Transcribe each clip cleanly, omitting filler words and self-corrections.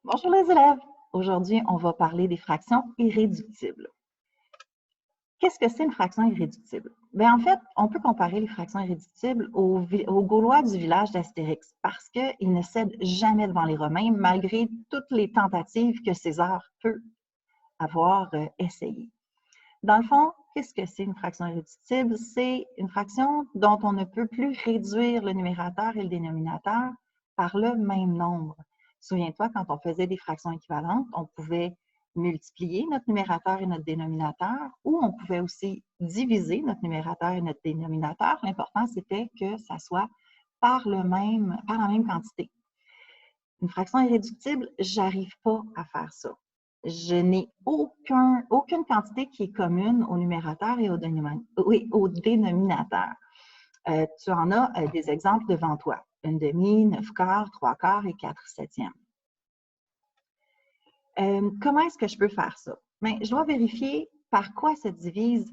Bonjour les élèves! Aujourd'hui, on va parler des fractions irréductibles. Qu'est-ce que c'est une fraction irréductible? Bien, en fait, on peut comparer les fractions irréductibles aux Gaulois du village d'Astérix parce qu'ils ne cèdent jamais devant les Romains malgré toutes les tentatives que César peut avoir essayées. Dans le fond, qu'est-ce que c'est une fraction irréductible? C'est une fraction dont on ne peut plus réduire le numérateur et le dénominateur par le même nombre. Souviens-toi, quand on faisait des fractions équivalentes, on pouvait multiplier notre numérateur et notre dénominateur, ou on pouvait aussi diviser notre numérateur et notre dénominateur. L'important, c'était que ça soit par la même quantité. Une fraction irréductible, j'arrive pas à faire ça. Je n'ai aucune quantité qui est commune au numérateur et au dénominateur. Tu en as des exemples devant toi. Une demi, 9/4, 3/4 et 4/7. Comment est-ce que je peux faire ça? Bien, je dois vérifier par quoi se divise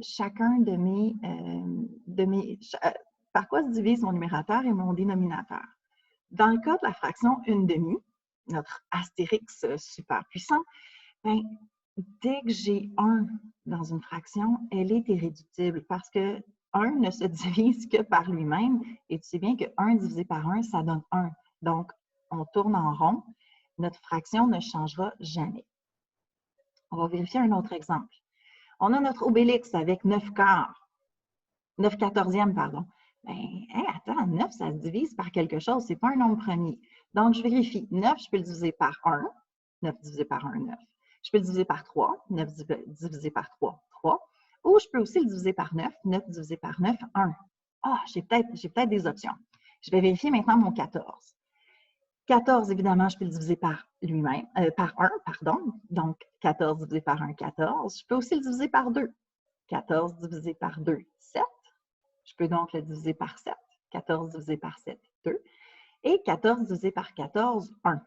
par quoi se divise mon numérateur et mon dénominateur. Dans le cas de la fraction 1/2, notre astérix super puissant, bien, dès que j'ai 1 dans une fraction, elle est irréductible parce que 1 ne se divise que par lui-même et tu sais bien que 1 divisé par 1, ça donne 1. Donc, on tourne en rond, notre fraction ne changera jamais. On va vérifier un autre exemple. On a notre obélix avec 9/14, pardon. Bien, attends, 9, ça se divise par quelque chose, ce n'est pas un nombre premier. Donc, je vérifie. 9, je peux le diviser par 1. 9 divisé par 1, 9. Je peux le diviser par 3. 9 divisé par 3, 3. Ou je peux aussi le diviser par 9. 9 divisé par 9, 1. Ah, j'ai peut-être des options. Je vais vérifier maintenant mon 14. 14, évidemment, je peux le diviser par lui-même, par 1, pardon. Donc, 14 divisé par 1, 14. Je peux aussi le diviser par 2. 14 divisé par 2, 7. Je peux donc le diviser par 7. 14 divisé par 7, 2. Et 14 divisé par 14, 1.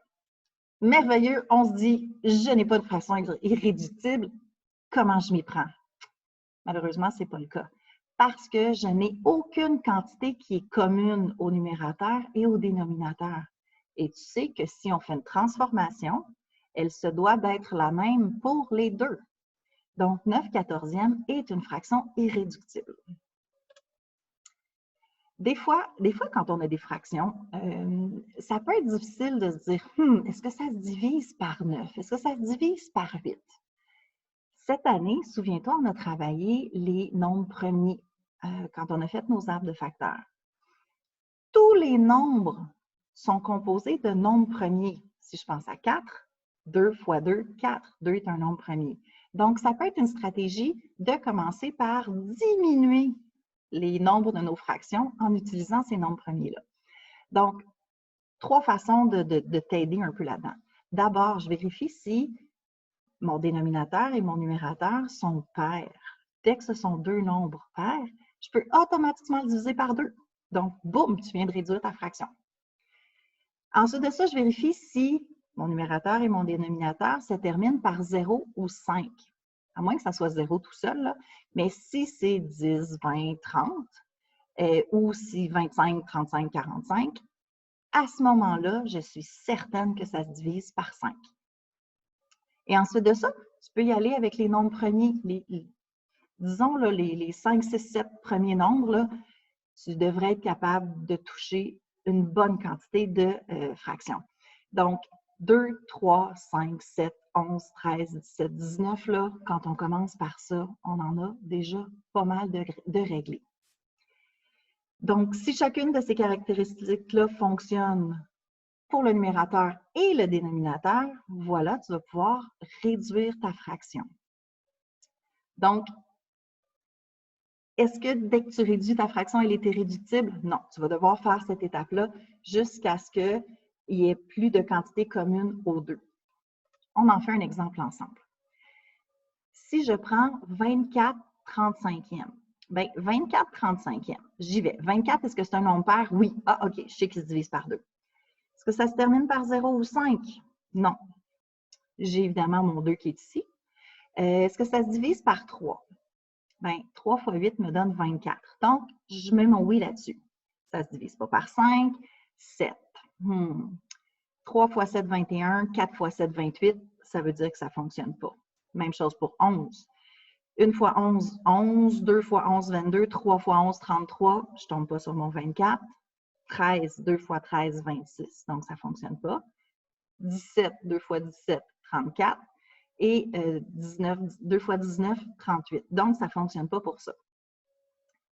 Merveilleux, on se dit, je n'ai pas de fraction irréductible. Comment je m'y prends? Malheureusement, ce n'est pas le cas. Parce que je n'ai aucune quantité qui est commune au numérateur et au dénominateur. Et tu sais que si on fait une transformation, elle se doit d'être la même pour les deux. Donc, 9/14 est une fraction irréductible. Des fois, quand on a des fractions, ça peut être difficile de se dire « est-ce que ça se divise par 9? Est-ce que ça se divise par 8? » Cette année, souviens-toi, on a travaillé les nombres premiers quand on a fait nos arbres de facteurs. Tous les nombres sont composés de nombres premiers. Si je pense à 4, 2 fois 2, 4. 2 est un nombre premier. Donc, ça peut être une stratégie de commencer par diminuer les nombres de nos fractions en utilisant ces nombres premiers-là. Donc, 3 façons de t'aider un peu là-dedans. D'abord, je vérifie si mon dénominateur et mon numérateur sont pairs. Dès que ce sont deux nombres pairs, je peux automatiquement le diviser par 2. Donc, boum, tu viens de réduire ta fraction. Ensuite de ça, je vérifie si mon numérateur et mon dénominateur se terminent par 0 ou 5. À moins que ça soit 0 tout seul, là. Mais si c'est 10, 20, 30, ou si 25, 35, 45, à ce moment-là, je suis certaine que ça se divise par 5. Et ensuite de ça, tu peux y aller avec les nombres premiers. Disons, là, les 5, 6, 7 premiers nombres, là, tu devrais être capable de toucher une bonne quantité de fractions. Donc, 2, 3, 5, 7, 11, 13, 17, 19, là, quand on commence par ça, on en a déjà pas mal de réglés. Donc, si chacune de ces caractéristiques-là fonctionne pour le numérateur et le dénominateur, voilà, tu vas pouvoir réduire ta fraction. Donc, est-ce que dès que tu réduis ta fraction, elle est irréductible? Non, tu vas devoir faire cette étape-là jusqu'à ce qu'il n'y ait plus de quantité commune aux deux. On en fait un exemple ensemble. Si je prends 24/35e, bien, 24/35e, j'y vais. 24, est-ce que c'est un nombre pair? Oui. Ah, OK, je sais qu'il se divise par 2. Est-ce que ça se termine par 0 ou 5? Non. J'ai évidemment mon 2 qui est ici. Est-ce que ça se divise par 3? Bien, 3 fois 8 me donne 24. Donc, je mets mon oui là-dessus. Ça ne se divise pas par 5. 7. 3 fois 7, 21, 4 fois 7, 28, ça veut dire que ça ne fonctionne pas. Même chose pour 11. 1 fois 11, 11. 2 fois 11, 22. 3 fois 11, 33. Je ne tombe pas sur mon 24. 13, 2 fois 13, 26. Donc, ça ne fonctionne pas. 17, 2 fois 17, 34. Et 19, 2 fois 19, 38. Donc, ça ne fonctionne pas pour ça.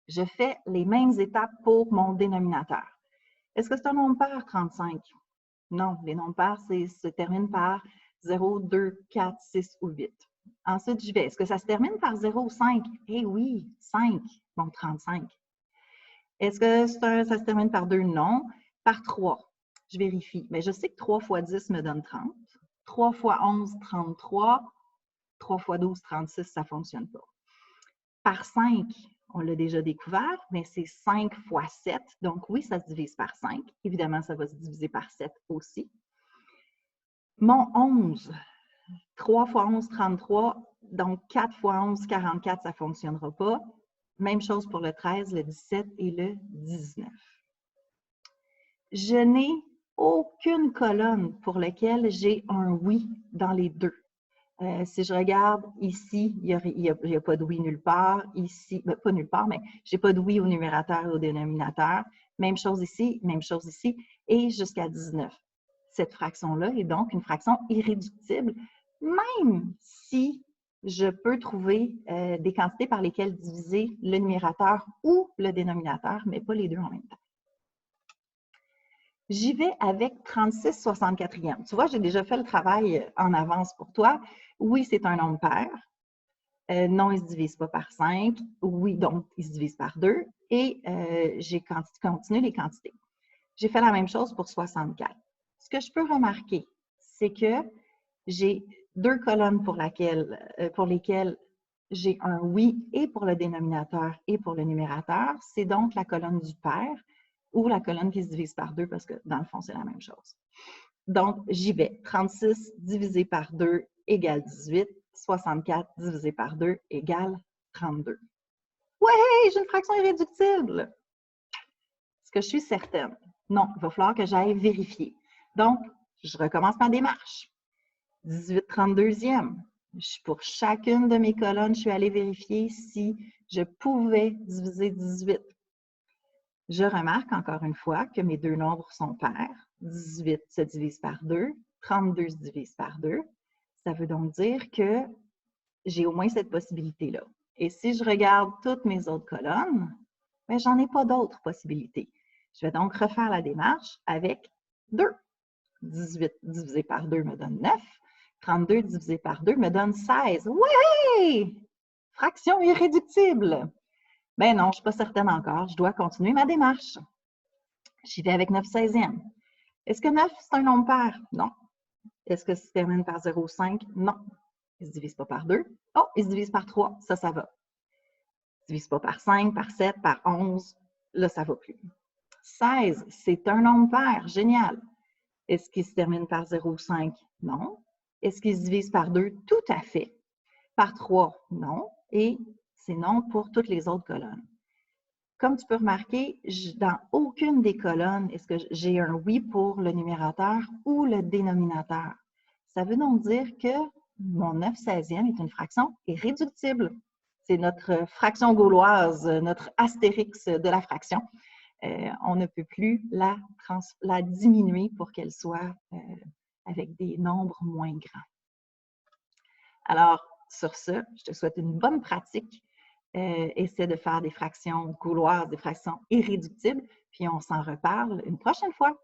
Je fais les mêmes étapes pour mon dénominateur. Est-ce que c'est un nombre pair, 35? Non, les nombres pairs se terminent par 0, 2, 4, 6 ou 8. Ensuite, j'y vais. Est-ce que ça se termine par 0 ou 5? Eh oui, 5. Bon, 35. Est-ce que ça se termine par 2? Non. Par 3. Je vérifie. Mais je sais que 3 fois 10 me donne 30. 3 fois 11, 33. 3 fois 12, 36, ça ne fonctionne pas. Par 5, on l'a déjà découvert, mais c'est 5 fois 7. Donc oui, ça se divise par 5. Évidemment, ça va se diviser par 7 aussi. Mon 11, 3 fois 11, 33. Donc 4 fois 11, 44, ça ne fonctionnera pas. Même chose pour le 13, le 17 et le 19. Je n'ai aucune colonne pour laquelle j'ai un oui dans les deux. Si je regarde ici, il n'y a pas de oui nulle part. Ici, ben, pas nulle part, mais je n'ai pas de oui au numérateur et au dénominateur. Même chose ici, et jusqu'à 19. Cette fraction-là est donc une fraction irréductible, même si je peux trouver des quantités par lesquelles diviser le numérateur ou le dénominateur, mais pas les deux en même temps. J'y vais avec 36/64e. Tu vois, j'ai déjà fait le travail en avance pour toi. Oui, c'est un nombre pair. Non, il ne se divise pas par 5. Oui, donc, il se divise par 2. Et j'ai continué les quantités. J'ai fait la même chose pour 64. Ce que je peux remarquer, c'est que j'ai deux colonnes pour lesquelles j'ai un oui et pour le dénominateur et pour le numérateur. C'est donc la colonne du pair ou la colonne qui se divise par 2 parce que dans le fond, c'est la même chose. Donc, j'y vais. 36 divisé par 2 égale 18. 64 divisé par 2 égale 32. Ouais, j'ai une fraction irréductible! Est-ce que je suis certaine? Non, il va falloir que j'aille vérifier. Donc, je recommence ma démarche. 18 32e. Pour chacune de mes colonnes, je suis allée vérifier si je pouvais diviser 18. Je remarque encore une fois que mes deux nombres sont pairs. 18 se divise par 2, 32 se divise par 2. Ça veut donc dire que j'ai au moins cette possibilité-là. Et si je regarde toutes mes autres colonnes, ben, j'en ai pas d'autres possibilités. Je vais donc refaire la démarche avec 2. 18 divisé par 2 me donne 9. 32 divisé par 2 me donne 16. Oui! Fraction irréductible. Ben non, je ne suis pas certaine encore. Je dois continuer ma démarche. J'y vais avec 9/16e. Est-ce que 9, c'est un nombre pair? Non. Est-ce que ça se termine par 0,5? Non. Il ne se divise pas par 2. Oh, il se divise par 3. Ça va. Il ne se divise pas par 5, par 7, par 11. Là, ça ne va plus. 16, c'est un nombre pair. Génial. Est-ce qu'il se termine par 0,5? Non. Est-ce qu'il se divise par 2? Tout à fait. Par 3? Non. Et c'est non pour toutes les autres colonnes. Comme tu peux remarquer, dans aucune des colonnes, est-ce que j'ai un oui pour le numérateur ou le dénominateur? Ça veut donc dire que mon 9/16e est une fraction irréductible. C'est notre fraction gauloise, notre astérix de la fraction. On ne peut plus la diminuer pour qu'elle soit avec des nombres moins grands. Alors, sur ce, je te souhaite une bonne pratique. Essaie de faire des fractions gauloises, des fractions irréductibles, puis on s'en reparle une prochaine fois.